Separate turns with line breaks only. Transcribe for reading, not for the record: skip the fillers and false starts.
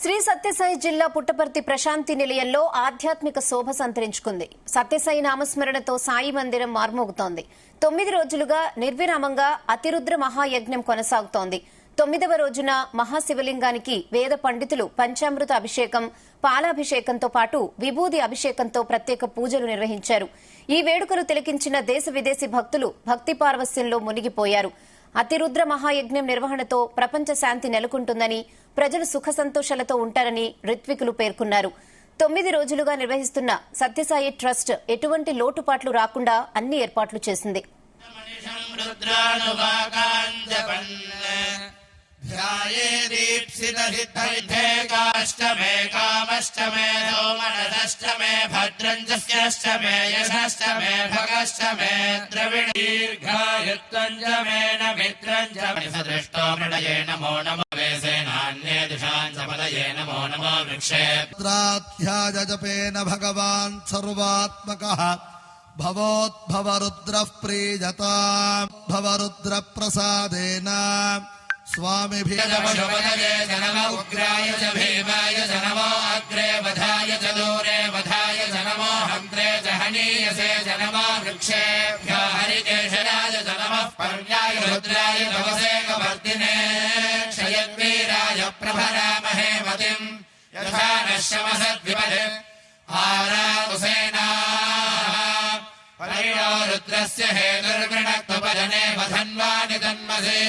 శ్రీ సత్యసాయి జిల్లా పుట్టపర్తి ప్రశాంతి నిలయంలో ఆధ్యాత్మిక శోభ సంతరించుకుంది. సత్యసాయి నామస్మరణతో సాయి మందిరం మార్మోగుతోంది. 9 రోజులుగా నిర్విరామంగా అతిరుద్ర మహాయజ్ఞం కొనసాగుతోంది. 9వ రోజున మహాశివలింగానికి వేద పండితులు పంచామృత అభిషేకం, పాలాభిషేకంతో పాటు విభూది అభిషేకంతో ప్రత్యేక పూజలు నిర్వహించారు. ఈ వేడుకలు తిలకించిన దేశ విదేశీ భక్తులు భక్తి పారవస్యంలో మునిగిపోయారు. అతిరుద్ర మహాయజ్ఞం నిర్వహణతో ప్రపంచ శాంతి నెలకొంటుందని, ప్రజలు సుఖ సంతోషాలతో ఉంటారని ఋత్వికులు పేర్కొన్నారు. 9 రోజులుగా నిర్వహిస్తున్న సత్యసాయి ట్రస్ట్ ఎటువంటి లోటుపాట్లు రాకుండా అన్ని ఏర్పాట్లు చేసింది.
ध्याये दीप्सितसिद्धविद्धे काष्टमे कामष्टमे सोमनसष्टमे भद्रञ्जस्यष्टमे यशष्टमे भगष्टमे द्रविणीर्घायुत्वञ्जमे नमित्रञ्जमे सदृष्टो मृडये नमो नमो वेसेनान्ये दिशाञ्चपदये नमो नमो वृक्षेऽध्यायजपेन भगवान् सर्वात्मकः भवोद्भवरुद्रः प्रीयताम् भवरुद्रप्रसादेन स्वामिभिः नमः उग्राय च भीमाय च नमो अग्रे वधाय च दूरे वधाय च नमो हन्त्रे च हनीयसे च नमो वृक्षेभ्यो हरिकेशयाय च नमः पर्याय रुद्राय तवसे कवर्तिने क्षयद्वीराय प्रभरामहे मतिम् यथा नः शमसद्विपदे आरातुसेनाः परिणो रुद्रस्य हेतुर्गृणक्तुपजने वधन्वानि तन्मसे